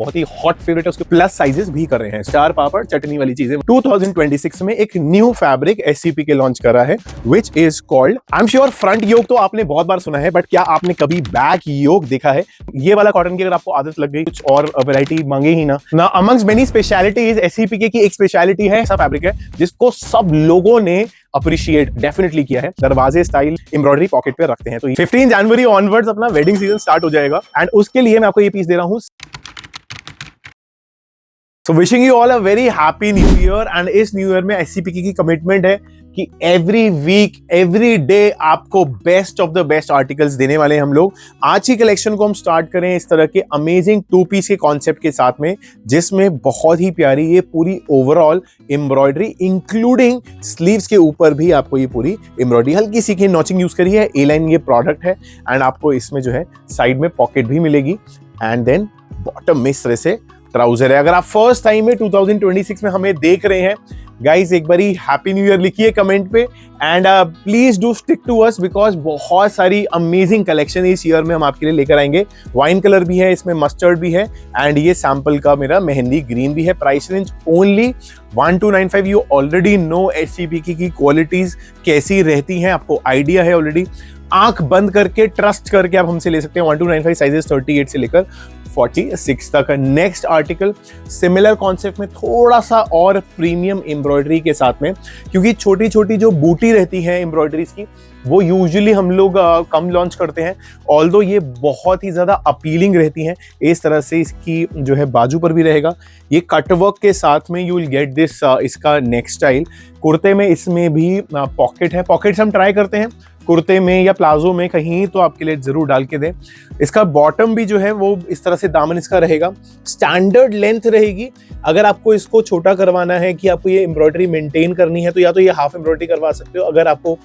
बहुत ही hot favourite है उसके, प्लस साइजेस भी कर रहे हैं, स्टार पापड़ चटनी वाली चीजें। 2026 में एक न्यू फैब्रिक एससीपी के लॉन्च करा है which is called, I am sure front yoke तो आपने बहुत बार सुना है, बट क्या आपने कभी बैक योक देखा है? ये वाला कॉटन की अगर आपको आदत लग गई, कुछ और वैरायटी मांगे ही ना अमंग्स मेनी स्पेशलिटीज एससीपी की एक स्पेशलिटी है, ऐसा फैब्रिक है जिसको सब लोगों ने अप्रिशिएट डेफिनेटली किया है। दरवाजे स्टाइल एम्ब्रॉयडरी पॉकेट पे रखते हैं, तो 15 जनवरी ऑनवर्ड्स अपना वेडिंग सीजन स्टार्ट हो जाएगा एंड उसके लिए मैं आपको ये पीस दे रहा हूं। So wishing you all a very happy new year and इस न्यू ईयर में एससीपी की कमिटमेंट है कि एवरी वीक एवरी डे आपको best of the best articles देने वाले हैं हम लोग। आज की कलेक्शन को हम स्टार्ट करें इस तरह के अमेजिंग 2 पीस के कॉन्सेप्ट के साथ में, जिसमें बहुत ही प्यारी ये पूरी ओवरऑल एम्ब्रॉयडरी इंक्लूडिंग स्लीव्स के ऊपर भी आपको ये पूरी एम्ब्रॉयडरी हल्की सी की नॉचिंग यूज करी है। ए लाइन ये प्रोडक्ट है एंड आपको इसमें जो है साइड में पॉकेट भी मिलेगी एंड देन बॉटम में इस तरह से ट्राउजर है। अगर आप फर्स्ट टाइम में 2026 में हमें देख रहे हैं गाइज, एक बारी हैप्पी न्यू ईयर लिखिए कमेंट पे and please do stick to us because बहुत सारी अमेजिंग कलेक्शन इस ईयर में हम आपके लिए लेकर आएंगे। वाइन कलर भी है, इसमें मस्टर्ड भी है एंड ये सैंपल का मेरा मेहंदी ग्रीन भी है। Price range only 1295। You already know SCP की क्वालिटीज कैसी रहती हैं, आपको आइडिया है ऑलरेडी। आंख बंद करके ट्रस्ट करके आप हमसे ले सकते हैं। 1295 साइजेस 38 से लेकर 46 तक। नेक्स्ट आर्टिकल सिमिलर कॉन्सेप्ट में थोड़ा सा और प्रीमियम एम्ब्रॉयडरी के साथ में, क्योंकि छोटी छोटी जो बूटी रहती है एम्ब्रॉयडरीज की वो यूजुअली हम लोग कम लॉन्च करते हैं, ऑल्दो ये बहुत ही ज़्यादा अपीलिंग रहती हैं। इस तरह से इसकी जो है बाजू पर भी रहेगा, ये कटवर्क के साथ में यू विल गेट दिस इसका नेक्स्ट स्टाइल। कुर्ते में इसमें भी पॉकेट है, पॉकेट्स हम ट्राई करते हैं कुर्ते में या प्लाजो में कहीं तो आपके लिए जरूर डाल के दें। इसका बॉटम भी जो है वो इस तरह से दामन इसका रहेगा, स्टैंडर्ड लेंथ रहेगी। अगर आपको इसको छोटा करवाना है कि आपको ये एम्ब्रॉयडरी मेंटेन करनी है तो या तो ये हाफ एम्ब्रॉयडरी करवा सकते हो, अगर आपको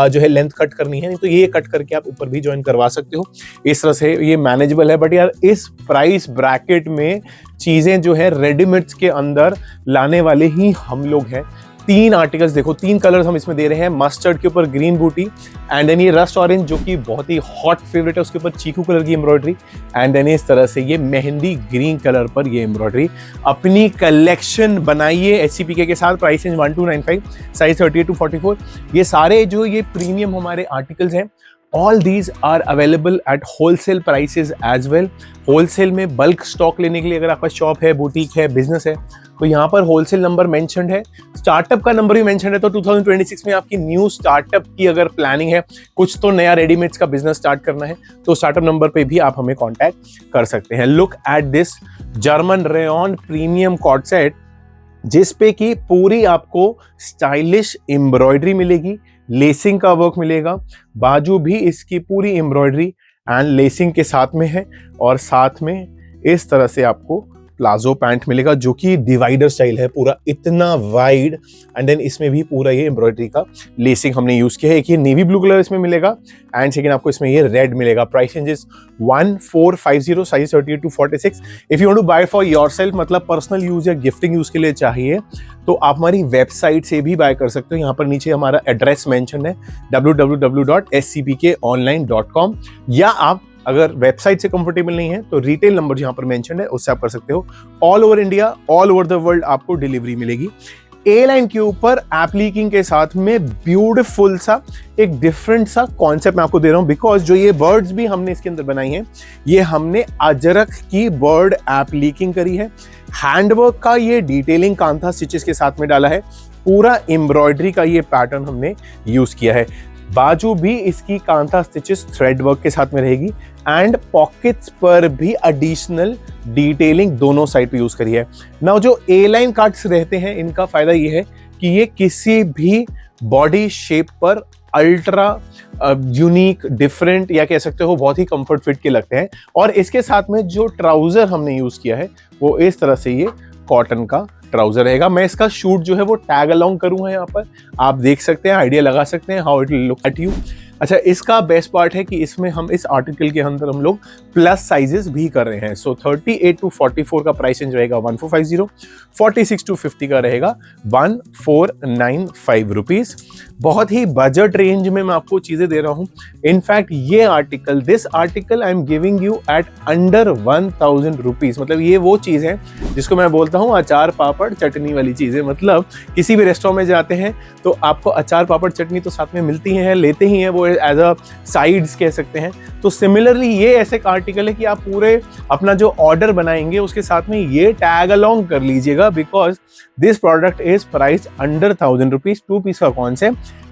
जो है लेंथ कट करनी है तो ये कट करके आप ऊपर भी ज्वाइन करवा सकते हो। इस तरह से ये मैनेजेबल है। बट यार इस प्राइस ब्रैकेट में चीजें जो है रेडीमेड्स के अंदर लाने वाले ही हम लोग हैं। 3 आर्टिकल्स देखो, 3 कलर्स हम इसमें दे रहे हैं। मस्टर्ड के ऊपर ग्रीन बूटी एंड देन ये रस्ट ऑरेंज जो कि बहुत ही हॉट फेवरेट है, उसके ऊपर चीकू कलर की एम्ब्रॉयडरी एंड देन इस तरह से ये मेहंदी ग्रीन कलर पर ये एम्ब्रॉयडरी। अपनी कलेक्शन बनाइए एससीपी के साथ। Price range 1295, size 38 to 44। ये सारे जो ये प्रीमियम हमारे आर्टिकल्स हैं, all these are available at wholesale prices as well. Wholesale में बल्क स्टॉक लेने के लिए अगर आपका शॉप है, बुटीक है, बिजनेस है, तो यहाँ पर होलसेल नंबर मेंशन्ड है, स्टार्टअप का नंबर भी मेंशन्ड है। तो 2026 में आपकी न्यू स्टार्टअप की अगर प्लानिंग है, कुछ तो नया रेडीमेड्स का बिजनेस स्टार्ट करना है, तो स्टार्टअप नंबर पे भी आप हमें कांटेक्ट कर सकते हैं। Look at this German rayon premium cord set, जिस पे की पूरी आपको स्टाइलिश एम्ब्रॉयडरी मिलेगी, लेसिंग का वर्क मिलेगा, बाजू भी इसकी पूरी एम्ब्रॉयडरी एंड लेसिंग के साथ में है और साथ में इस तरह से आपको प्लाजो पैंट मिलेगा जो कि डिवाइडर स्टाइल है, पूरा इतना वाइड एंड देन इसमें भी पूरा ये एम्ब्रॉयडरी का लेसिंग हमने यूज किया है। एक ये नेवी ब्लू कलर इसमें मिलेगा एंड सेकंड आपको इसमें ये रेड मिलेगा। Price range is 1450, size 38 to 46। If you want to buy for yourself, मतलब पर्सनल यूज या गिफ्टिंग यूज के लिए चाहिए, तो आप हमारी वेबसाइट से भी बाय कर सकते हो। यहाँ पर नीचे हमारा एड्रेस मेंशन है www.scpkonline.com, या आप अगर वेबसाइट से कंफर्टेबल नहीं है तो रिटेल नंबर यहाँ पर मेंशन है, उससे आप कर सकते हो। All over India, all over the world आपको डिलीवरी मिलेगी। ए लाइन के ऊपर एप्लीकिंग के साथ में ब्यूटीफुल सा एक डिफरेंट सा कॉन्सेप्ट मैं आपको दे रहा हूँ, बिकॉज जो ये बर्ड्स भी हमने इसके अंदर बनाई हैं, ये हमने अजरक की बर्ड एप्लीकिंग करी है। हैंडवर्क का ये डिटेलिंग कांथा स्टिचेस के साथ में डाला है, पूरा एम्ब्रॉयडरी का ये पैटर्न हमने यूज किया है। बाजू भी इसकी कांथा स्टिचेस थ्रेड वर्क के साथ में रहेगी एंड पॉकेट्स पर भी एडिशनल डिटेलिंग दोनों साइड पे यूज करी है। नाउ जो ए लाइन कट्स रहते हैं, इनका फायदा ये है कि ये किसी भी बॉडी शेप पर अल्ट्रा यूनिक, डिफरेंट या कह सकते हो बहुत ही कंफर्ट फिट के लगते हैं। और इसके साथ में जो ट्राउजर हमने यूज किया है वो इस तरह से ये कॉटन का ट्राउजर रहेगा। मैं इसका शूट जो है वो टैग अलोंग करूंगा, यहाँ पर आप देख सकते हैं, आइडिया लगा सकते हैं how it will look at you. अच्छा, इसका बेस्ट पार्ट है कि इसमें हम इस आर्टिकल के अंदर हम लोग प्लस साइजेस भी कर रहे हैं। सो 38 to 44 का प्राइस रेंज रहेगा 1450, 46 to 50 का रहेगा 1495 रुपीज। बहुत ही बजट रेंज में मैं आपको चीजें दे रहा हूं। इनफैक्ट ये article, this article I am giving you at under 1000 rupees. मतलब ये वो चीज है जिसको मैं बोलता हूँ अचार पापड़ चटनी वाली चीजें। मतलब किसी भी रेस्टोरेंट में जाते हैं तो आपको अचार पापड़ चटनी तो साथ में मिलती है, लेते ही हैं, वो एज अ साइड्स कह सकते हैं। तो सिमिलरली ये ऐसे आर्टिकल है कि आप पूरे अपना जो ऑर्डर बनाएंगे उसके साथ में ये टैग अलोंग कर लीजिएगा, because this product is price under 1000 rupees. 2 piece का कौन से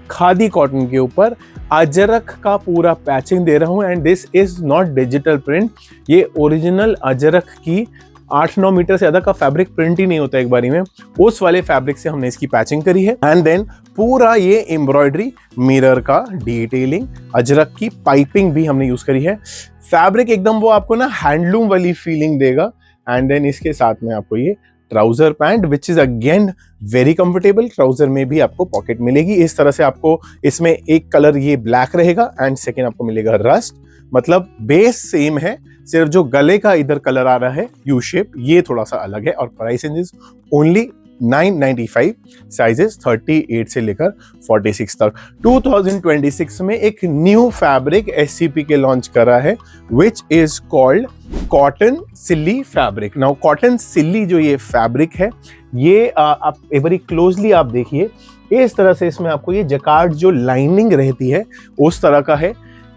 खादी कॉटन के ऊपर अजरक का पूरा पैचिंग दे रहा हूं and this is not digital print. ये ओरिजिनल अजरक की 8-9 मीटर से ज्यादा का फैब्रिक प्रिंट ही नहीं होता एक बारी में, उस वाले फैब्रिक से हमने इसकी पैचिंग करी है। एंड देन पूरा ये एम्ब्रॉयडरी, मिरर का डिटेलिंग, अजरक की पाइपिंग भी हमने यूज करी है। फैब्रिक एकदम वो आपको ना हैंडलूम वाली फीलिंग देगा। एंड देन इसके साथ में आपको ये trouser pant which is again very comfortable. Trouser में भी आपको पॉकेट मिलेगी। इस तरह से आपको इसमें एक कलर ये ब्लैक रहेगा एंड सेकेंड आपको मिलेगा रस्ट। मतलब बेस सेम है, सिर्फ जो गले का इधर कलर आ रहा है यू शेप, ये थोड़ा सा अलग है। और प्राइस रेंज ओनली 995, साइजेस 38 से लेकर 46 तक। 2026 में एक न्यू फैब्रिक एससीपी के लॉन्च करा है which is called cotton silly fabric. Now cotton silly जो ये फैब्रिक है, ये आप एक बारी क्लोजली आप देखिए, इस तरह से इसमें आपको ये जकार्ड जो लाइनिंग रहती है उस तरह का है।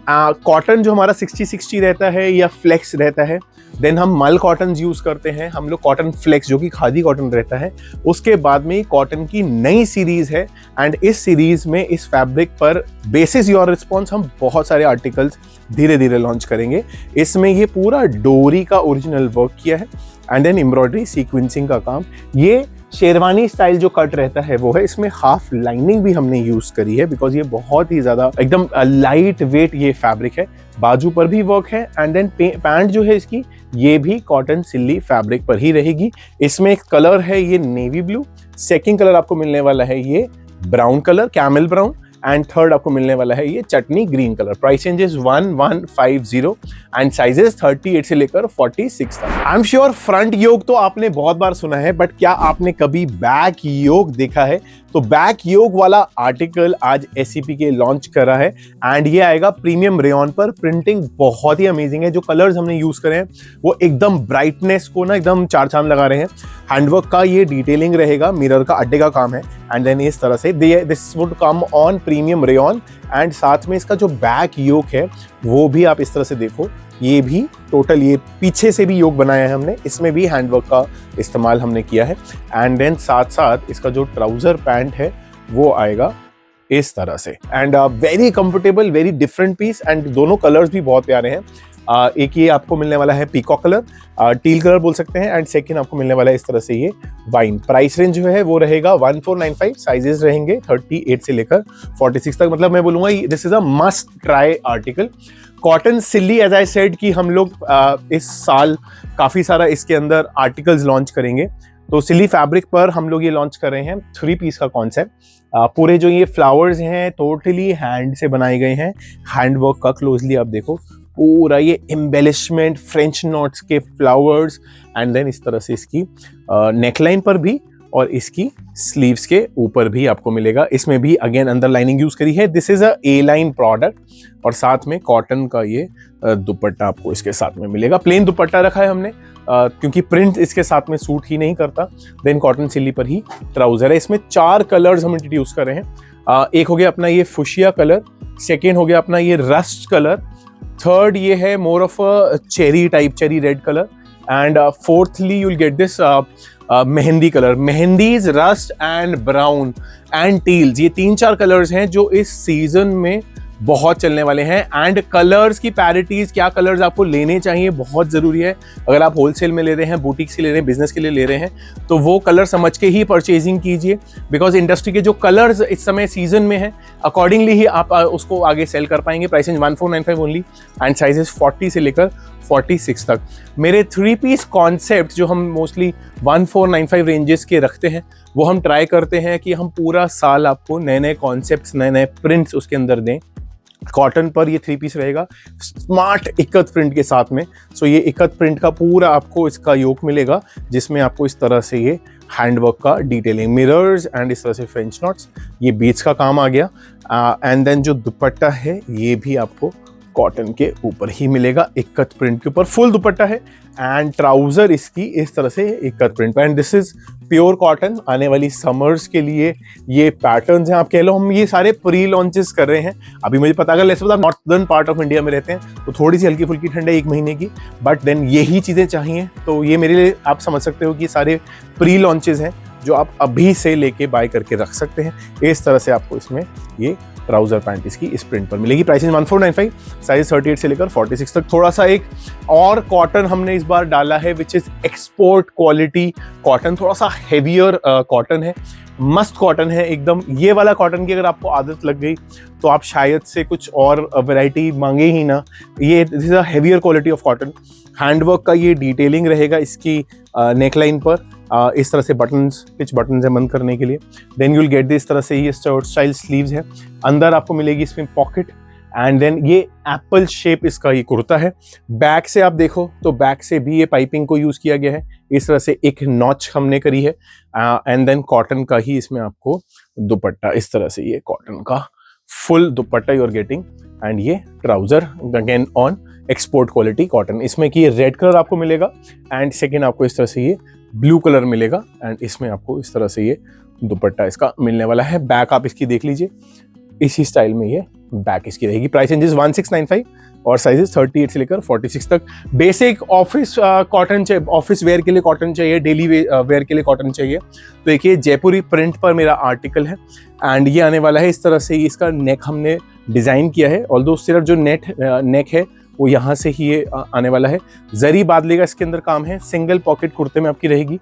कॉटन जो हमारा 60-60 रहता है या फ्लेक्स रहता है, देन हम मल कॉटन यूज करते हैं, हम लोग कॉटन फ्लेक्स जो कि खादी कॉटन रहता है। उसके बाद में कॉटन की नई सीरीज है एंड इस सीरीज में इस फैब्रिक पर बेसिस योर रिस्पॉन्स हम बहुत सारे आर्टिकल्स धीरे धीरे लॉन्च करेंगे। इसमें ये पूरा डोरी का ओरिजिनल वर्क किया है एंड देन एम्ब्रॉयडरी सीक्वेंसिंग का काम। ये शेरवानी स्टाइल जो कट रहता है वो है, इसमें हाफ लाइनिंग भी हमने यूज करी है बिकॉज ये बहुत ही ज्यादा एकदम लाइट वेट ये फैब्रिक है। बाजू पर भी वर्क है एंड देन पैंट जो है इसकी ये भी कॉटन सिल्ली फैब्रिक पर ही रहेगी। इसमें एक कलर है ये नेवी ब्लू, सेकंड कलर आपको मिलने वाला है ये brown colour, camel brown, and third आपको मिलने वाला है ये chutney green colour. Price range is 1150 and sizes 38 से लेकर 46 तक। I am sure front yoke तो आपने बहुत बार सुना है, बट क्या आपने कभी बैक योक देखा है? तो बैक योक वाला आर्टिकल आज एससीपी के लॉन्च करा है एंड ये आएगा प्रीमियम रेयॉन पर। प्रिंटिंग बहुत ही अमेजिंग है, जो कलर्स हमने यूज करे हैं वो एकदम ब्राइटनेस को ना एकदम चार चांद लगा रहे हैं। हैंडवर्क का ये डिटेलिंग रहेगा, मिरर का अड्डे का काम है एंड देन इस तरह से this would come on premium rayon. And साथ में इसका जो बैक योक है वो भी आप इस तरह से देखो, ये भी टोटल ये पीछे से भी योक बनाया है हमने, इसमें भी हैंडवर्क का इस्तेमाल हमने किया है। एंड देन साथ साथ इसका जो ट्राउजर पैंट है वो आएगा इस तरह से and very comfortable, very different piece and दोनों कलर्स भी बहुत प्यारे हैं। एक ये आपको मिलने वाला है पीकॉक कलर, टील कलर बोल सकते हैं, एंड सेकंड आपको मिलने वाला है इस तरह से ये वाइन। प्राइस रेंज जो है वो रहेगा 1495, साइजेस रहेंगे 38 से लेकर 46 तक। मतलब मैं बोलूंगा this is a must try article. Cotton silly as I said कि हम लोग इस साल काफी सारा इसके अंदर आर्टिकल्स लॉन्च करेंगे। तो सिल्ली फैब्रिक पर हम लोग ये लॉन्च कर रहे हैं 3 पीस का कॉन्सेप्ट। पूरे जो ये फ्लावर्स हैं टोटली हैंड से बनाए गए हैं, हैंडवर्क का क्लोजली आप देखो, पूरा ये एम्बेलिशमेंट, फ्रेंच नॉट्स के फ्लावर्स एंड देन इस तरह से इसकी नेकलाइन पर भी और इसकी स्लीव्स के ऊपर भी आपको मिलेगा। इसमें भी अगेन अंदर लाइनिंग यूज करी है। This is a A line product और साथ में कॉटन का ये दुपट्टा आपको इसके साथ में मिलेगा। प्लेन दुपट्टा रखा है हमने क्योंकि प्रिंट इसके साथ में सूट ही नहीं करता। देन कॉटन सिल्ली पर ही ट्राउजर है। इसमें 4 कलर्स हम इंट्रोड्यूस कर रहे हैं। एक हो गया अपना ये फुशिया कलर, सेकेंड हो गया अपना ये रस्ट कलर, थर्ड ये है more of a cherry type, cherry red colour, and fourthly you will get this mehndi colour. Mehndis, rust and brown and teals, ये 3-4 कलर्स हैं जो इस सीजन में बहुत चलने वाले हैं। एंड कलर्स की पैरिटीज, क्या कलर्स आपको लेने चाहिए बहुत जरूरी है। अगर आप होलसेल में ले रहे हैं, बुटीक से ले रहे हैं, बिजनेस के लिए ले रहे हैं, तो वो कलर समझ के ही परचेजिंग कीजिए, बिकॉज इंडस्ट्री के जो कलर्स इस समय सीजन में है अकॉर्डिंगली ही आप उसको आगे सेल कर पाएंगे। Price range 1495 only and sizes 40 से लेकर 46 तक। मेरे 3 पीस कॉन्सेप्ट जो हम मोस्टली 1495 रेंजेस के रखते हैं, वो हम ट्राई करते हैं कि हम पूरा साल आपको नए नए कॉन्सेप्ट्स, नए नए प्रिंट्स उसके अंदर दें। कॉटन पर ये 3 पीस रहेगा स्मार्ट इकत प्रिंट के साथ में। सो ये इकत प्रिंट का पूरा आपको इसका योक मिलेगा, जिसमें आपको इस तरह से ये हैंडवर्क का डिटेलिंग, मिरर्स एंड इस तरह से फ्रेंच नॉट्स, ये बीच का काम आ गया। एंड देन जो दुपट्टा है ये भी आपको कॉटन के ऊपर ही मिलेगा, इक्कत प्रिंट के ऊपर फुल दुपट्टा है। एंड ट्राउजर इसकी इस तरह से इक्कत प्रिंट पर, and this is pure cotton. आने वाली समर्स के लिए ये पैटर्न्स हैं, आप कह लो हम ये सारे प्री लॉन्चेस कर रहे हैं। अभी मुझे पता, अगर ऐसे पता नॉर्थर्न पार्ट ऑफ इंडिया में रहते हैं तो थोड़ी सी हल्की फुल्की ठंड है 1 महीने की, बट देन यही चीज़ें चाहिए तो ये मेरे लिए आप समझ सकते हो कि सारे प्री लॉन्चेस हैं जो आप अभी से लेके बाय करके रख सकते हैं। इस तरह से आपको इसमें ये ट्राउजर पैंट इसकी इस प्रिंट पर मिलेगी। प्राइस 1495, साइज 38 से लेकर 46 तक। थोड़ा सा एक और कॉटन हमने इस बार डाला है which is export quality cotton, थोड़ा सा हेवियर कॉटन है, मस्त कॉटन है एकदम। ये वाला कॉटन की अगर आपको आदत लग गई तो आप शायद से कुछ और वैरायटी मांगे ही ना। ये this is a heavier quality of cotton. Handwork का ये डिटेलिंग रहेगा इसकी नेकलाइन पर, इस तरह से बटन्स, पिच बटन्स है बंद करने के लिए। देन यूल गेट दिस तरह से ये शर्ट स्टाइल स्लीव्स है, अंदर आपको मिलेगी इसमें पॉकेट। एंड देन ये एप्पल शेप इसका ये कुर्ता है। बैक से आप देखो तो बैक से भी ये पाइपिंग को यूज किया गया है, इस तरह से एक नॉच हमने करी है। एंड देन कॉटन का ही इसमें आपको दुपट्टा, इस तरह से ये कॉटन का full dupatta you are getting. And ये trouser again on export quality cotton. इसमें कि ये रेड कलर आपको मिलेगा एंड सेकेंड आपको इस तरह से ये ब्लू कलर मिलेगा। एंड इसमें आपको इस तरह से ये दुपट्टा इसका मिलने वाला है। बैक आप इसकी देख लीजिए, इसी स्टाइल में ये बैक इसकी रहेगी। प्राइस रेंजेस 1695 और साइजेस 38 से लेकर 46 तक। बेसिक ऑफिस कॉटन चाहिए, ऑफिस वेयर के लिए कॉटन चाहिए, डेली वेयर के लिए कॉटन चाहिए तो देखिए जयपुरी प्रिंट पर मेरा आर्टिकल है। एंड ये आने वाला है इस तरह से, इसका नेक हमने डिज़ाइन किया है, ऑल्दो सिर्फ जो नेक है वो यहाँ से ही ये आने वाला है। जरी बादली का इसके अंदर काम है, सिंगल पॉकेट कुर्ते में आपकी रहेगी।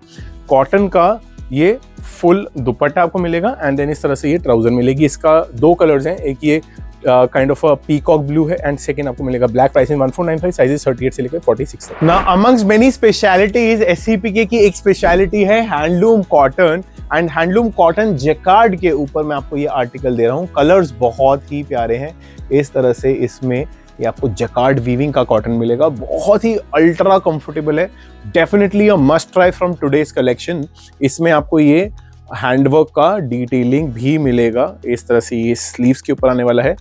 कॉटन का ये फुल दुपट्टा आपको मिलेगा एंड देन इस तरह से ये ट्राउजर मिलेगी। इसका 2 कलर्स हैं, एक ये काइंड ऑफ पीकॉक ब्लू है एंड सेकेंड आपको मिलेगा ब्लैक। प्राइस 1495, साइजेस 38 से लेकर 46 तक। ना अमंग्स मेनी स्पेशलिटीज एससीपीके की एक स्पेशलिटी है handloom cotton. And handloom cotton jacquard के ऊपर मैं आपको ये आर्टिकल दे रहा हूँ। कलर्स बहुत ही प्यारे हैं, इस तरह से इसमें ये आपको जैकार्ड वीविंग का कॉटन मिलेगा, बहुत ही अल्ट्रा कंफर्टेबल है, definitely a must try from today's collection. इसमें आपको ये हैंडवर्क का डिटेलिंग भी मिलेगा, इस तरह से ये स्लीव्स के ऊपर आने वाला है।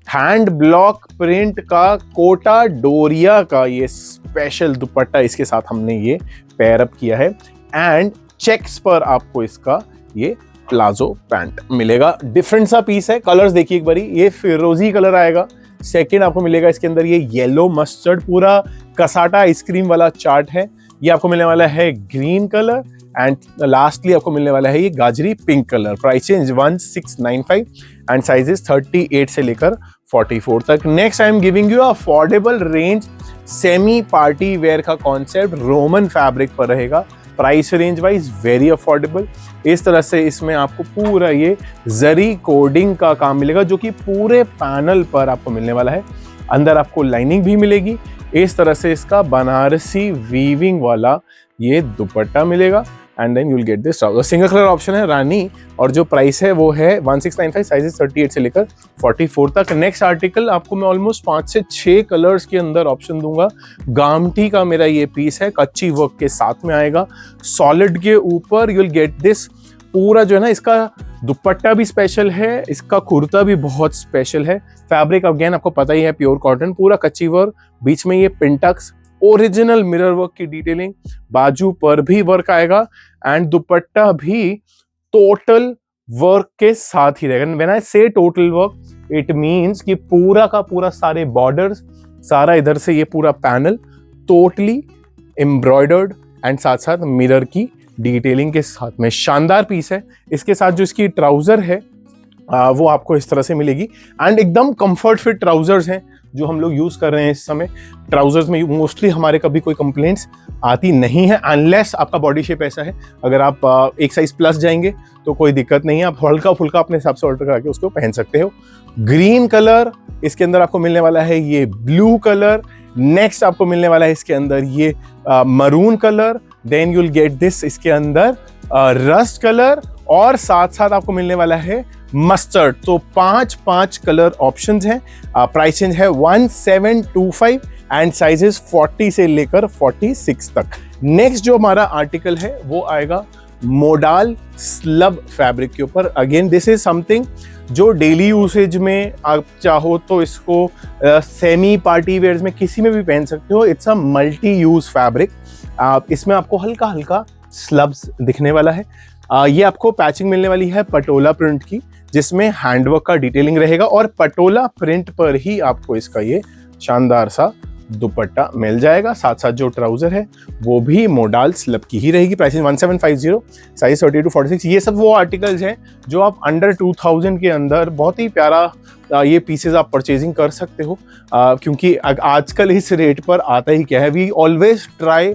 हैंड ब्लॉक प्रिंट का कोटा डोरिया का ये स्पेशल दुपट्टा इसके साथ हमने ये पेयर अप किया है। एंड चेक्स पर आपको इसका ये प्लाजो पैंट मिलेगा। डिफरेंट सा पीस है, कलर्स देखिए एक बारी, ये फिरोजी कलर आएगा। सेकेंड आपको मिलेगा इसके अंदर ये येलो मस्टर्ड, पूरा कसाटा आइसक्रीम वाला चार्ट है, ये आपको मिलने वाला है ग्रीन कलर। एंड लास्टली आपको मिलने वाला है ये गाजरी pink colour. Price range 1695 and sizes 38 से लेकर 44 तक। Next I am giving you affordable range semi party wear का कॉन्सेप्ट रोमन फैब्रिक पर रहेगा। Price range wise very affordable. इस तरह से इसमें आपको पूरा ये जरी कोडिंग का काम मिलेगा जो कि पूरे पैनल पर आपको मिलने वाला है। अंदर आपको लाइनिंग भी मिलेगी, इस तरह से इसका बनारसी वीविंग वाला ये दुपट्टा मिलेगा। And then you will get this trouser. Single colour option है रानी, और जो प्राइस है वो है 1695, साइजेस 38 से लेकर 44 तक। नेक्स्ट आर्टिकल आपको मैं ऑलमोस्ट 5 से 6 कलर्स के अंदर ऑप्शन दूंगा। गामठी का मेरा ये पीस है, कच्ची वर्क के साथ में आएगा, सॉलिड के ऊपर यू विल गेट दिस। पूरा जो है ना, इसका दुपट्टा भी स्पेशल है, इसका कुर्ता भी बहुत स्पेशल है। फैब्रिक अगेन आपको पता ही है प्योर कॉटन, पूरा कच्ची वर्क, बीच में ये पिंटक्स, ओरिजिनल मिरर वर्क की डिटेलिंग, बाजू पर भी वर्क आएगा एंड दुपट्टा भी टोटल वर्क के साथ ही रहेगा। व्हेन आई से टोटल वर्क इट मींस कि पूरा का पूरा सारे बॉर्डर्स, सारा इधर से ये पूरा पैनल टोटली एम्ब्रॉयडर्ड एंड साथ साथ मिरर की डिटेलिंग के साथ में शानदार पीस है। इसके साथ जो इसकी ट्राउजर है वो आपको इस तरह से मिलेगी एंड एकदम कंफर्ट फिट ट्राउजर्स हैं जो हम लोग यूज कर रहे हैं इस समय। ट्राउजर्स में मोस्टली हमारे कभी कोई कंप्लेंट्स आती नहीं है अनलेस आपका बॉडी शेप ऐसा है। अगर आप एक साइज प्लस जाएंगे तो कोई दिक्कत नहीं है, आप हल्का फुल्का अपने हिसाब से ऑल्टर करके उसको पहन सकते हो। ग्रीन कलर इसके अंदर आपको मिलने वाला है, ये ब्लू कलर। नेक्स्ट आपको मिलने वाला है इसके अंदर ये maroon colour. Then you will get this इसके अंदर रस्ट कलर, और साथ साथ आपको मिलने वाला है मस्टर्ड। तो 5 कलर ऑप्शंस हैं। प्राइस रेंज है 1725 एंड साइजेस 40 से लेकर 46 तक। नेक्स्ट जो हमारा आर्टिकल है वो आएगा मोडाल स्लब फैब्रिक के ऊपर। अगेन दिस इज समथिंग जो डेली यूसेज में आप चाहो तो इसको सेमी पार्टी वेयर्स में किसी में भी पहन सकते हो। It's a multi use fabric. इसमें आपको हल्का हल्का स्लब्स दिखने वाला है। ये आपको पैचिंग मिलने वाली है पटोला प्रिंट की, जिसमें हैंडवर्क का डिटेलिंग रहेगा और पटोला प्रिंट पर ही आपको इसका ये शानदार सा दुपट्टा मिल जाएगा। साथ साथ जो ट्राउजर है वो भी मोडाल स्लब की ही रहेगी। Price 1750, size 30 to 46। ये सब वो आर्टिकल्स हैं जो आप अंडर 2000 के अंदर बहुत ही प्यारा ये पीसेज आप परचेजिंग कर सकते हो। क्योंकि आजकल इस रेट पर आता ही क्या है, we always try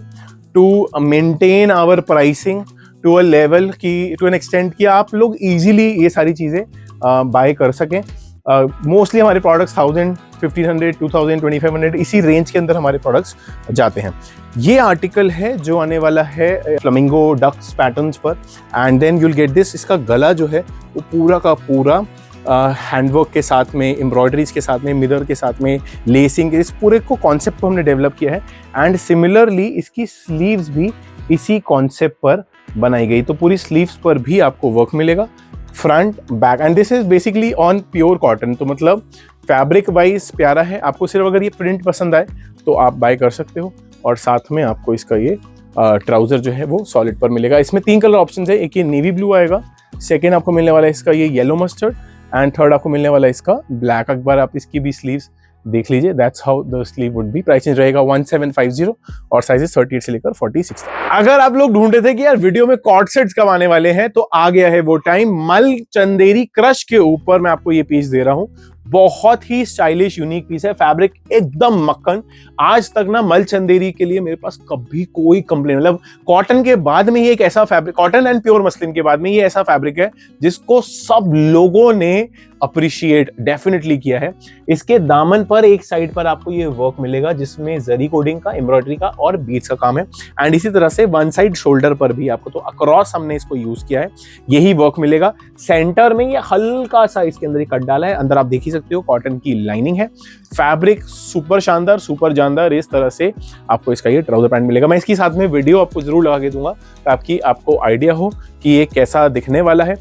to maintain our pricing to a level की, टू एन एक्सटेंट कि आप लोग इजीली ये सारी चीज़ें बाय कर सकें। मोस्टली हमारे प्रोडक्ट्स 1000, 1500, 2000, 2500 इसी रेंज के अंदर हमारे प्रोडक्ट्स जाते हैं। ये आर्टिकल है जो आने वाला है फ्लेमिंगो डक्स पैटर्न्स पर and then you'll get this. इसका गला जो है वो पूरा का पूरा हैंडवर्क के साथ में, एम्ब्रॉयडरीज के साथ में, मिरर के साथ में, लेसिंग, इस पूरे को कॉन्सेप्ट को हमने डेवलप किया है। एंड सिमिलरली इसकी स्लीव्स भी इसी कॉन्सेप्ट पर बनाई गई। तो पूरी स्लीव्स पर भी आपको वर्क मिलेगा, front back, and this is basically on pure cotton. तो मतलब फैब्रिक वाइज प्यारा है। आपको सिर्फ अगर ये प्रिंट पसंद आए तो आप बाय कर सकते हो। और साथ में आपको इसका ये ट्राउजर जो है वो सॉलिड पर मिलेगा। इसमें 3 कलर ऑप्शन है। एक ये नेवी ब्लू आएगा, सेकेंड आपको मिलने वाला है इसका ये येलो मस्टर्ड एंड थर्ड आपको मिलने वाला है इसका ब्लैक। एक बार आप इसकी भी स्लीव्स देख लीजिए। That's how the sleeve would be. Price रहेगा 1750 और साइजेस 38 से लेकर 46 तक। अगर आप लोग ढूंढ रहे थे कि यार वीडियो में कॉर्ड सेट्स कब आने वाले हैं, तो आ गया है वो टाइम। मल चंदेरी क्रश के ऊपर मैं आपको ये पीस दे रहा हूं। बहुत ही स्टाइलिश यूनिक पीस है, फैब्रिक एकदम मक्खन। आज तक ना मल चंदेरी के लिए मेरे पास कभी कोई कंप्लेन, मतलब कॉटन के बाद में ये एक ऐसा fabric, cotton and pure muslin के बाद में ये ऐसा फैब्रिक है जिसको सब लोगों ने अप्रिशिएट डेफिनेटली किया है। इसके दामन पर एक साइड पर आपको ये वर्क मिलेगा जिसमें जरी कोडिंग का, एम्ब्रॉयडरी का और बीड्स का काम है। एंड इसी तरह से वन साइड शोल्डर पर भी आपको, तो अक्रॉस हमने इसको यूज किया है, यही वर्क मिलेगा। सेंटर में ये हल्का सा इसके अंदर कट डाला है। अंदर आप देख ही सकते हो कॉटन की लाइनिंग है। फैब्रिक सुपर शानदार, सुपर जानदार। इस तरह से आपको इसका ये ट्राउजर पैंट मिलेगा। मैं इसके साथ में वीडियो आपको जरूर लगा के दूंगा ताकि आपको आइडिया हो कि ये कैसा दिखने वाला है।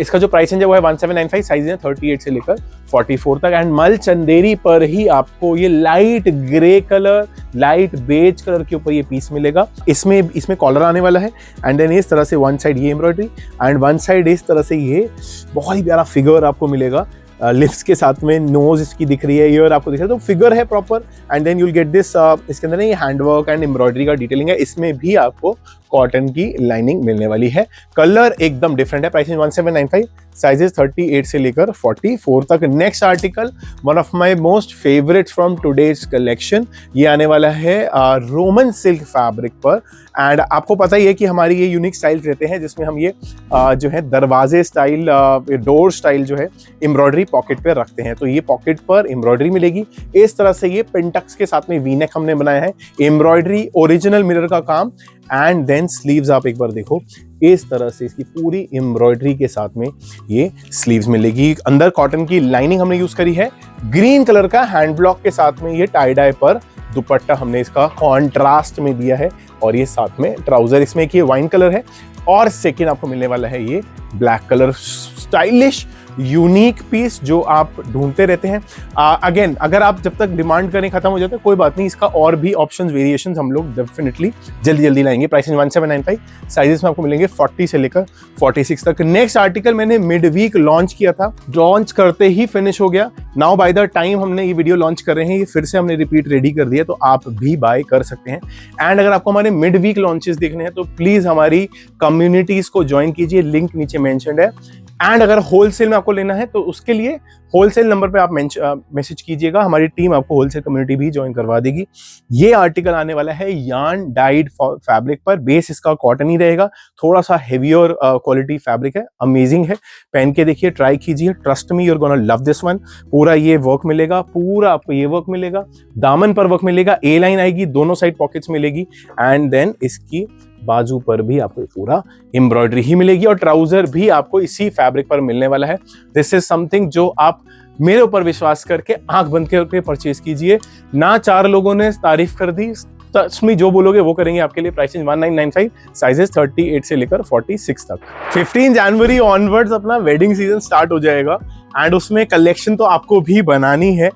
इसका जो प्राइस है वो है 1795, साइज है 38 से लेकर 44 तक। एंड मल चंदेरी पर ही आपको ये light grey colour, light beige colour के ऊपर ये पीस मिलेगा। इसमें कॉलर आने वाला है एंड देन इस तरह से वन साइड ये एम्ब्रॉयडरी एंड वन साइड इस तरह से ये बहुत ही प्यारा फिगर आपको मिलेगा। लिप्स के साथ में नोज इसकी दिख रही है, ईयर आपको दिख रहा है, तो फिगर है proper. And then you'll get this, इसके अंदर ये हैंडवर्क एंड एम्ब्रॉयडरी का डिटेलिंग है। इसमें भी आपको कॉटन की लाइनिंग मिलने वाली है। कलर एकदम डिफरेंट है। प्राइस 1795, साइजेस 38 से लेकर 44 तक। Next article, one of my most favourite from today's collection, ये आने वाला है रोमन सिल्क फैब्रिक पर। एंड आपको पता ही है कि हमारी ये यूनिक स्टाइल रहते हैं जिसमें हम ये जो है दरवाजे स्टाइल, डोर स्टाइल जो है एम्ब्रॉयडरी पॉकेट पे रखते हैं। तो ये पॉकेट पर एम्ब्रॉयडरी मिलेगी इस तरह से। ये पिंटक्स के साथ में वी-नेक हमने बनाया है, एम्ब्रॉयडरी, ओरिजिनल मिरर का काम एंड देन स्लीव्स आप एक बार देखो इस तरह से इसकी पूरी एम्ब्रॉयडरी के साथ में ये स्लीव्स मिलेगी। अंदर कॉटन की लाइनिंग हमने यूज करी है। ग्रीन कलर का हैंड ब्लॉक के साथ में ये टाई डाई पर दुपट्टा हमने इसका कॉन्ट्रास्ट में दिया है और ये साथ में ट्राउजर, इसमें एक ये वाइन कलर है और सेकेंड आपको मिलने वाला है ये black colour. Stylish unique piece जो आप ढूंढते रहते हैं। अगेन अगर आप जब तक डिमांड करें खत्म हो जाता है कोई बात नहीं, इसका और भी ऑप्शंस, वेरिएशंस हम लोग डेफिनेटली जल्दी लाएंगे। प्राइस 1795, साइजेस में आपको मिलेंगे 40 से लेकर 46 तक। नेक्स्ट आर्टिकल मैंने मिड वीक लॉन्च किया था, लॉन्च करते ही फिनिश हो गया। नाउ बाय द टाइम हमने ये वीडियो लॉन्च कर रहे हैं, ये फिर से हमने रिपीट रेडी कर दिया, तो आप भी बाय कर सकते हैं। एंड अगर आपको हमारे मिड वीक लॉन्चेस देखने हैं तो प्लीज हमारी कम्युनिटीज को ज्वाइन कीजिए, लिंक नीचे मेंशन्ड है। एंड अगर होलसेल में आपको लेना है तो उसके लिए होलसेल नंबर पे आप मैसेज कीजिएगा, हमारी टीम आपको होलसेल कम्युनिटी भी ज्वाइन करवा देगी। ये आर्टिकल आने वाला है यार्न डाइड फैब्रिक पर। बेस इसका कॉटन ही रहेगा, थोड़ा सा हेवियर क्वालिटी फैब्रिक है, अमेजिंग है। पहन के देखिए, ट्राई कीजिए, trust me you are gonna love this one. पूरा ये वर्क मिलेगा, पूरा आपको ये वर्क मिलेगा, दामन पर वर्क मिलेगा, ए लाइन आएगी, दोनों साइड पॉकेट्स मिलेगी एंड देन इसकी बाजू पर भी आपको पूरा एम्ब्रॉयडरी ही मिलेगी और ट्राउजर भी आपको इसी फैब्रिक पर मिलने वाला है। दिस इज समथिंग जो आप मेरे ऊपर विश्वास करके आंख बंद करके परचेज कीजिए। ना 4 लोगों ने तारीफ कर दी, तस्मी जो बोलोगे वो करेंगे आपके लिए। प्राइसिंग 1995, साइजेस 38 से लेकर 46 तक। 15 जनवरी ऑनवर्ड्स अपना वेडिंग सीजन स्टार्ट हो जाएगा एंड उसमें कलेक्शन तो आपको भी बनानी है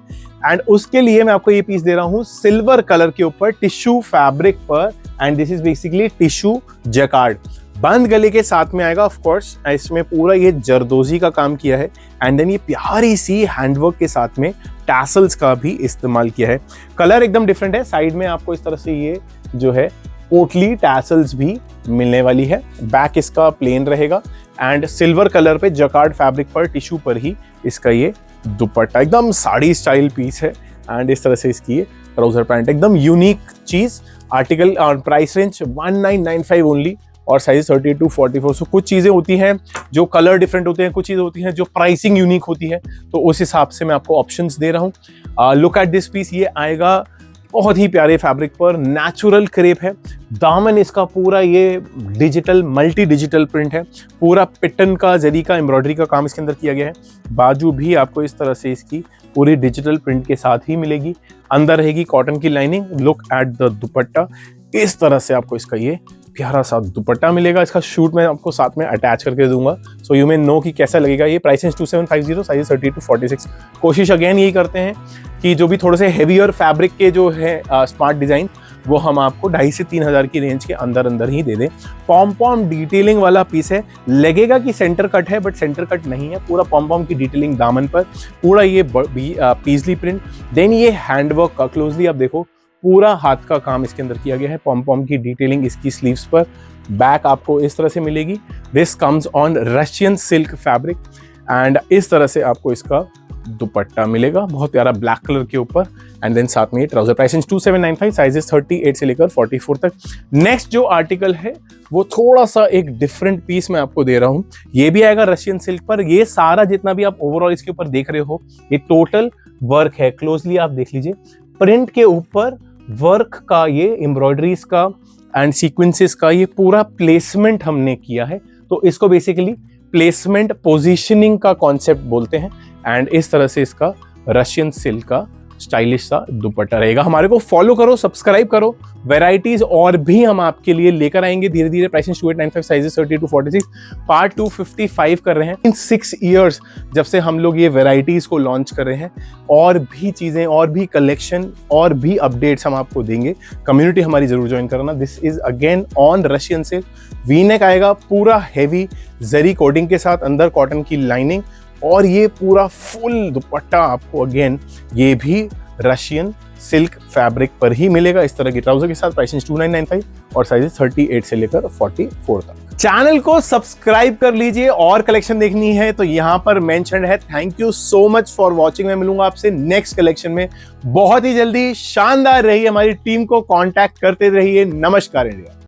एंड उसके लिए मैं आपको ये पीस दे रहा हूँ सिल्वर कलर के ऊपर टिश्यू फैब्रिक पर and this is basically tissue jacquard. बंद गले के साथ में आएगा ऑफ कोर्स। इसमें पूरा ये जरदोजी का काम किया है एंड देन ये प्यारी सी हैंडवर्क के साथ में टैसल्स का भी इस्तेमाल किया है। कलर एकदम डिफरेंट है। साइड में आपको इस तरह से ये जो है पोटली टैसल्स भी मिलने वाली है। बैक इसका प्लेन रहेगा एंड सिल्वर कलर पे जैकार्ड फैब्रिक पर टिश्यू पर ही इसका ये दुपट्टा एकदम साड़ी स्टाइल पीस है एंड इस तरह से इसकी ये ट्राउजर पैंट एकदम यूनिक चीज। आर्टिकल और प्राइस रेंज 1995 ओनली और साइज 32 to 44। सो कुछ चीजें होती हैं जो कलर डिफरेंट होते हैं, कुछ चीजें होती हैं जो प्राइसिंग यूनिक होती है, तो उस हिसाब से मैं आपको ऑप्शंस दे रहा हूँ। लुक एट दिस पीस, ये आएगा बहुत ही प्यारे फैब्रिक पर, नेचुरल क्रेप है। दामन इसका पूरा ये डिजिटल मल्टी डिजिटल प्रिंट है, पूरा पिटन का जरी का एम्ब्रॉयडरी का काम इसके अंदर किया गया है। बाजू भी आपको इस तरह से इसकी पूरी डिजिटल प्रिंट के साथ ही मिलेगी। अंदर रहेगी कॉटन की लाइनिंग। लुक एट द दुपट्टा, इस तरह से आपको इसका ये प्यारा सा दुपट्टा मिलेगा। इसका शूट मैं आपको साथ में अटैच करके दूंगा सो यू मे नो कि कैसा लगेगा ये। Price 2750, size 30 to 46। कोशिश अगेन यही करते हैं कि जो भी थोड़े से हेवियर फैब्रिक के जो है स्मार्ट डिजाइन वो हम आपको 2500 से 3000 की रेंज के अंदर ही दे दें। पॉम डिटेलिंग वाला पीस है। लगेगा कि सेंटर कट है बट सेंटर कट नहीं है। पूरा पॉम की डिटेलिंग दामन पर, पूरा ये पीसली प्रिंट। देन ये हैंडवर्क का क्लोजली आप देखो, पूरा हाथ का काम इसके अंदर किया गया है। पॉम की डिटेलिंग इसकी स्लीव्स पर। बैक आपको इस तरह से मिलेगी। This comes on Russian silk fabric and इस तरह से आपको इसका दुपट्टा मिलेगा बहुत प्यारा ब्लैक कलर के ऊपर एंड देन साथ में ये ट्राउजर। प्राइस 2795, साइजेस 38 से लेकर 44 तक। नेक्स्ट जो आर्टिकल है वो थोड़ा सा एक डिफरेंट पीस मैं आपको दे रहा हूँ। ये भी आएगा रशियन सिल्क पर। ये सारा जितना भी आप ओवरऑल इसके ऊपर देख रहे हो ये टोटल वर्क है। क्लोजली आप देख लीजिए, प्रिंट के ऊपर वर्क का ये एम्ब्रॉयडरीज का एंड सीक्वेंसेस का ये पूरा प्लेसमेंट हमने किया है। तो इसको बेसिकली प्लेसमेंट पोजीशनिंग का कॉन्सेप्ट बोलते हैं एंड इस तरह से इसका रशियन सिल्क का स्टाइलिश सा दुपट्टा रहेगा। हमारे को फॉलो करो, सब्सक्राइब करो, वैरायटीज और भी हम आपके लिए लेकर आएंगे धीरे धीरे। Price 2895, sizes 30 to 46। पार्ट 255 कर रहे हैं। इन 6 इयर्स जब से हम लोग ये वैरायटीज को लॉन्च कर रहे हैं, और भी चीजें और भी कलेक्शन और भी अपडेट्स हम आपको देंगे। कम्युनिटी हमारी जरूर ज्वाइन करना। This is again on Russian silk. V neck आएगा पूरा हेवी जरी कोडिंग के साथ, अंदर कॉटन की लाइनिंग और ये पूरा फुल दुपट्टा आपको अगेन ये भी रशियन सिल्क फैब्रिक पर ही मिलेगा इस तरह की ट्राउजर के साथ। प्राइस 2995 और साइजेस 38 से लेकर 44 तक। चैनल को सब्सक्राइब कर लीजिए और कलेक्शन देखनी है तो यहाँ पर मेंशन है। Thank you so much for watching. मैं मिलूंगा आपसे नेक्स्ट कलेक्शन में बहुत ही जल्दी। शानदार रहिए, हमारी टीम को कांटेक्ट करते रहिए। नमस्कार इंडिया।